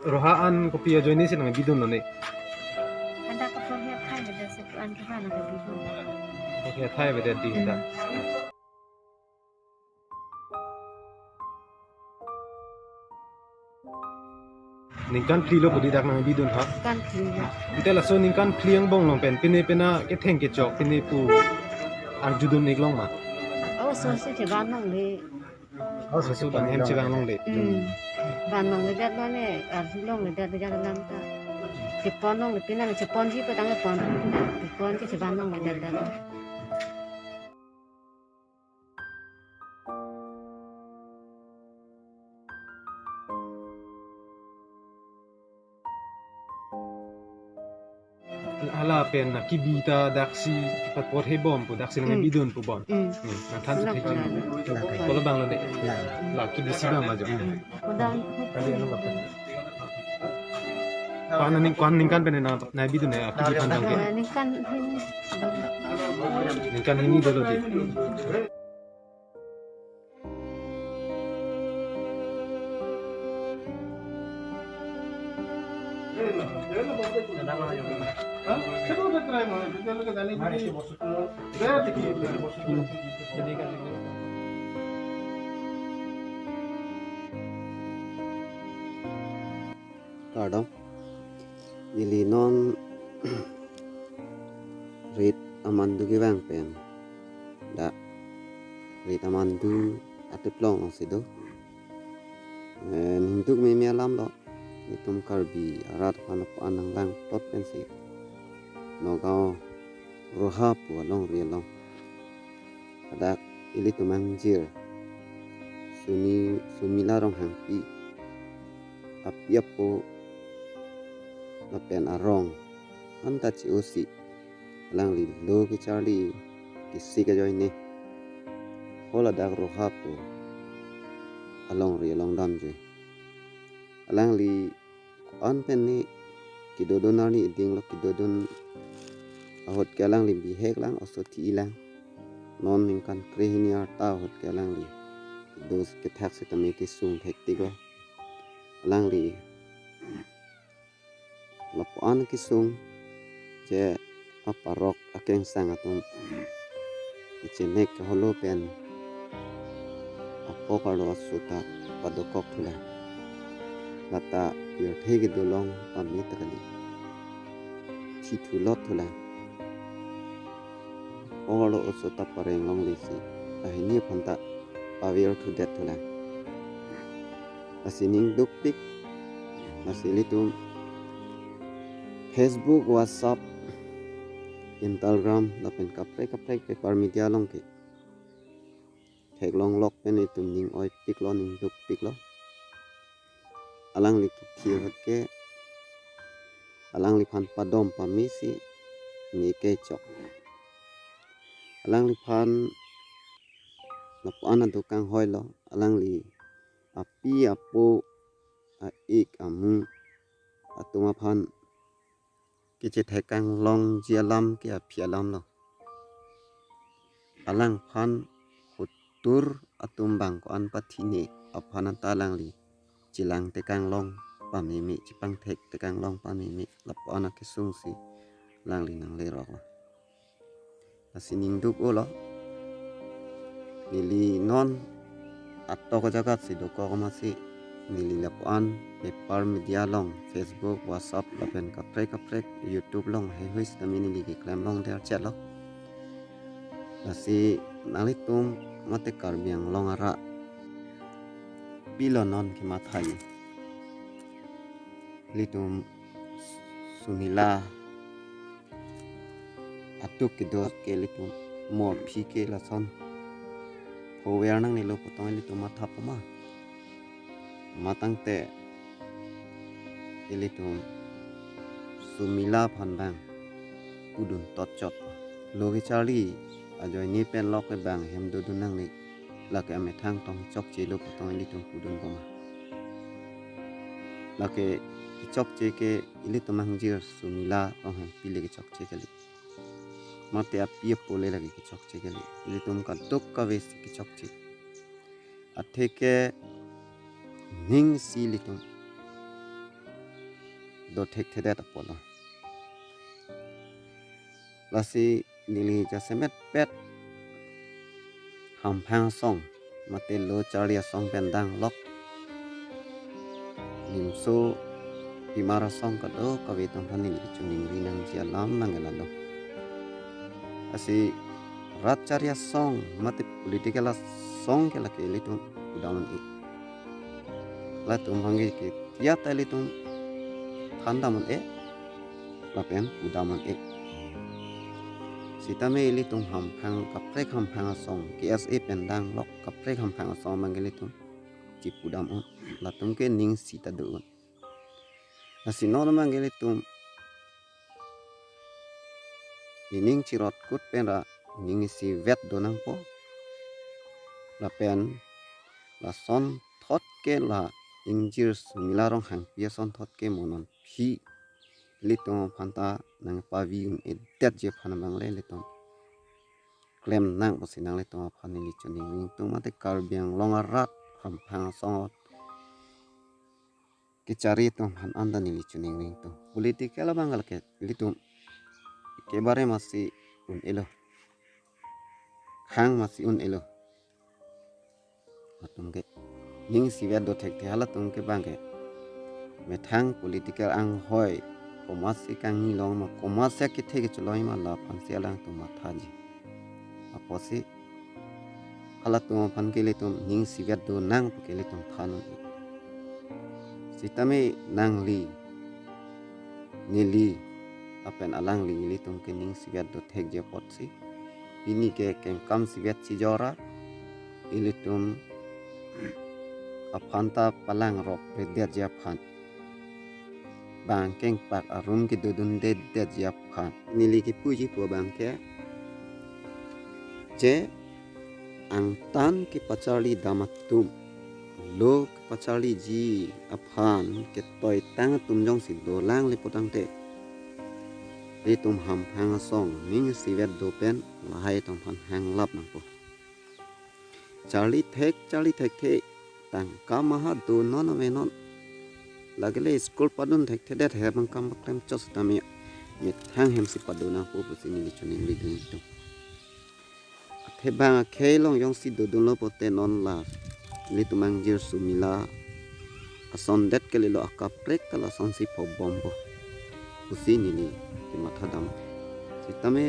rohaan kopi ajo ini sih nang bidun nane. Ada keperluan kai ada sepuan kita nak bisu. Oke, thai beda di kita. Ningkan pli lo budi dak nang bidun ha. Kan kiri. Kita laso ningkan pli yang bong long pen pine pena ke theng ke chok pine pu arjudun nik long ma. Oh, so sih coba nong le. Su bang hem chibang long de. Ban nong le dat ne, arju long le dat dat lam ta. Cepon nong le pina le cepon ji pe tang pon. Cepon ji coba nong le dat. Hala pen na kibita daksi pat pot he bom pu daksi nang bidun pu bom. Na than su thai Kalau bang lo de. La kibisi bang ma jo. Kodang. Kwan ningkan pen na bidun ya kibi pandang ke. Ini kan ini. Ningkan ini dulu di. Kadang ili non rit amandu ki bang pen da rit amandu atip long ang sido ninduk me alam lo itum karbi arat panang lang tot pen si nogao roha pu along rielong ada ili tumang jir sumila rong hangpi apiapo lapen arong anta ci osi lang li lo ki charli kisi ka joy ne hola dak roha po along ri along dam je alang li an pen ni kidodon ni ding lo kidodon ahot kalang li bihek lang oso ti lang non ning kan krehini arta hot kalang li dos ke thak se tame ki sung hekti go alang li lapuan kisung je aparok akeng sang atum ichenek holo pen apo kalo asuta padokok thula lata pir thegi dolong pamit kali thi thulot thula olo asuta parengong lesi ahini phanta pavir thu det thula asining dukpik asilitum Facebook, WhatsApp, Instagram, lapen kaprek paper media long ke. Thek long lok pen itum ning oi pik lo ning duk pik lo. Alang li kithir ke. Alang li pan padom pamisi ni ke chok. Alang li pan lapuan adukang hoi lo. Alang li api apo aik amu atuma pan kiche thekang long jialam ki apialam lo alang phan hutur atumbang ko an pathine aphanan talang li chilang tekang long pamimi chipang thek tekang long pamimi lapana kisung si lang li nang le ro asining duk olo nili non atto ko jagat si doko ko masi nili lapuan paper media long Facebook WhatsApp lapen kaprek YouTube long hei stamini ligi klam long der chat lo lasi nalitum mate karbiang long ara pilonon ki mathai litum sunila atuk ki dos ke litum mo phi ke lason hower nang nilo potong litum mathapama matang te ilitum sumila phanbang udun totchot logi charli ajoy ni pen lok ke bang hem do dunang ni lake ame thang tong chok che lo potong ilitum udun boma lake chok che ke ilitum hangjir sumila ong hem pile ke chok che kali mate api pole lagi ke chok che kali ilitum ka dok ka ves ke chok che atheke ning si litum do tek tedet apolo lasi nili jasemet pet hampang song mate lo charia song pendang lok nimso pimara song kado kawe tampan nili chuning rinang jialam nangelalo asi rat charia song mate politikala song ke laki litum udaman i latum hangi ke tiata litum thandaman lapen udaman sitame litum hampang kaprek hampang song KSA pendang lok kaprek hampang song mangelitum cipudam latum ke ning sita doon asi nor mangelitum ining cirot kut pera ning si vet donang po lapen la son thot ke la ingjir sumilarong hang pia son thot ke monon phi litum phanta nang pavi un edet je phana bangle litum klem nang posinang litum phani li chuning ning tung mate karbiang longarat hampang songot ke cari tum han anda ni li chuning ning tung politik ala bangal ke litum ke bare masih un elo hang masih un elo atum ke ning siwet do tek hala tum ke bangke methang political ang hoi komasi kang ni long ma komasi ke thege chloi ma la phansi alang tum ma thaji aposi hala tum phan ke le tum ning siwet do nang ke le tum than sitame nang li nili apen alang li tum ke ning siwet do thek je potsi ini ke kem kam siwet si jora ilitum aphanta palang rok redet ja phan bang keng pak arum ki dudun de ja phan nili ki puji po bang ke je ang tan ki pachali damatum lok pachali ji aphan ke toy tang tum jong si do lang le potang te le tum ham hang song ning siwet do pen la hai tum phan hang lap nang po Charlie thek the tang kamaha do non menon lagle school padun thek the det hebang kam klem chos tami mit hang hem si paduna po pusini li chuning li ding tu the bang khelong yong si do dun lo pote non la li tumang jir sumila ason det ke lo akaprek kala son si po bombo pusini li ki matha dam sitame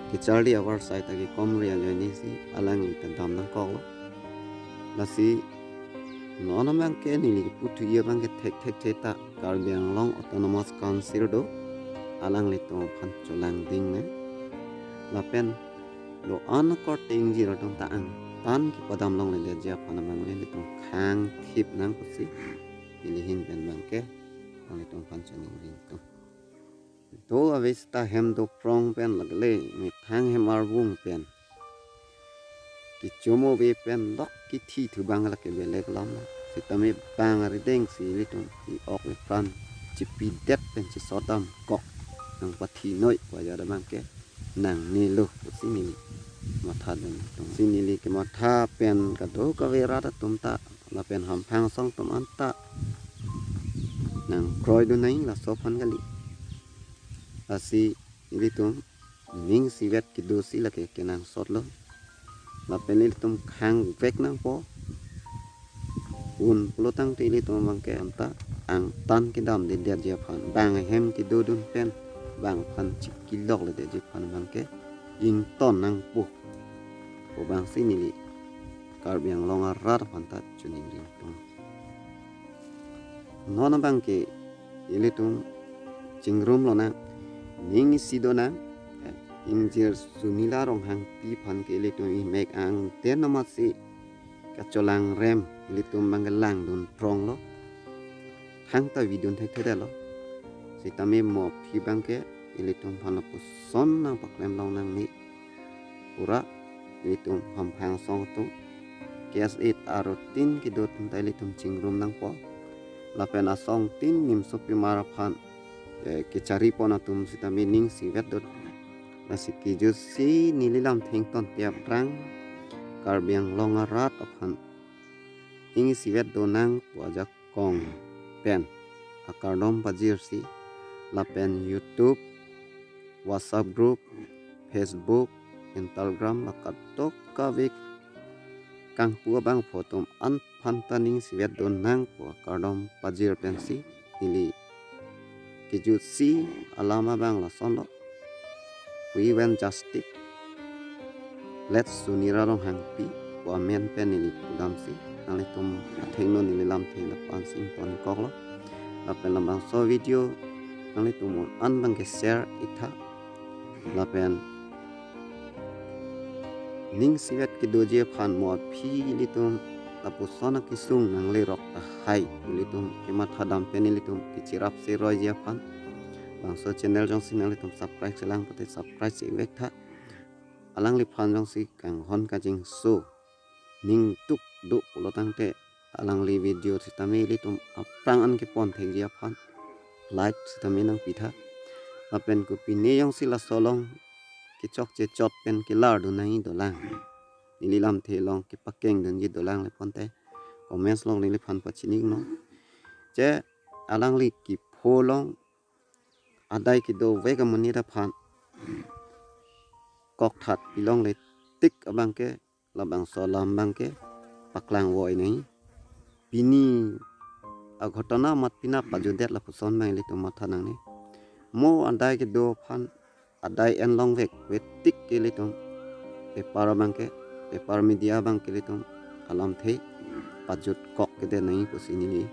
ki Charlie awar sai ta ki kom ria ni si alang li ta dam nang ko lasi nona mang ke ni li putu ye bang ke thek ta karbiang long autonomous council do alang li to phan cholang ding ne lapen lo an ko ting ji ro ta ang tan ki padam long le ja phan mang le to khang thip nang ko si li hin ben bang ke ang li to phan choning ring to do avesta hem do prong pen lagle mi thang hem arbung pen ki chomo be pen lok ki thi thu bang la ke be lek lam sitame bang ari deng si litung ki ok le plan chipi det pen chi sodam kok nang pathi noi wa ya da bang ke nang ni lo sini matha den tung sini li ke matha pen ka do ka ve ra ta tum ta la pen ham phang song tum an ta nang kroi do nai la so phan ga li asi ilitum ning siwet ki do si la ke kenang sot lo la penil tum khang vek nang po un plotang ti ilitum mang ke anta ang tan ki dam de der je phan bang hem ki do dun pen bang phan chi ki lok le de je phan mang ke ing ton nang pu po bang sinili karbiang longa rar phan ta chuning ring tung non bang ke ilitum chingrum lo na ning sidona injir sunila rong hang pi phan ke le to i mek ang ten ma si ka cholang rem le to mangalang dun prong lo hang ta vidun thek the lo si tame mo phi bang ke le to phan pu son nang paklem long nang ni pura le to ham hang song tu kes it arotin ki dot tai le tum chingrum nang po la pena song tin nim so pi mara phan ke cari pona tum sita mening si vet dot nasi kijo si nililam theng ton tiap rang karbiang longa rat ophan ingi si vet donang wajak kong pen akardom pajir si lapen YouTube, WhatsApp group, Facebook, Instagram lakatok kawik kang pua bang fotom an pantaning siwet don nang po akardom pajir pensi nili kijut si alama bang la sonlo we wen justic let's sunira long hangpi wa men pen nili dam si nali tum athengno nili lam the la pan sing ton koklo lapen lambang so video nali tum an bang ke share itha lapen ning siwet ki doje phan mo phi litum lapu sona ki sung nang le rok ta hai litum ki matha dam pen litum ki chirap se roi je phan bang so channel jong sin litum subscribe selang pate subscribe se wek tha alang li phan jong si kang hon ka jing so ning tuk du pulo tang te alang li video sitame litum aprang an ki pon theng je phan like sitame nang pitha apen ku pine jong si la solong ki chok che chot pen ki lar du nai do lang nili lam the long ki pakeng den ji do lang le pon te comments long nili phan pa chining no che alang li ki pho long adai ki do ve ga mani da phan kok that pilong le tik abang ke labang so lam bang ke paklang woi nai pini a ghotona mat pina pajudet la puson bang le to matha nang ne mo adai ki do phan adai en long vek we tik ke litum paper bang ke paper media bang ke litum alam the pajut kok ke de nai pusini ni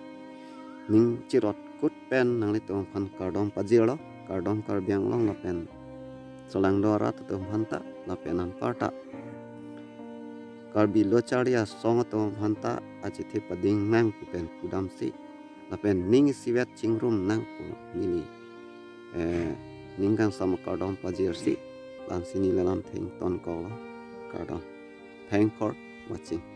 ning chirot kut pen nang litum phan kardom pajiro kardom kar biang long la pen solang dora tu phanta la penan parta karbi lo charia song to phanta achi the pading nang pu pen pudam si la pen ning siwet chingrum nang pu nili ningkang sama kardom pajir si lan sini lam thing ton ko kardom thank for watching.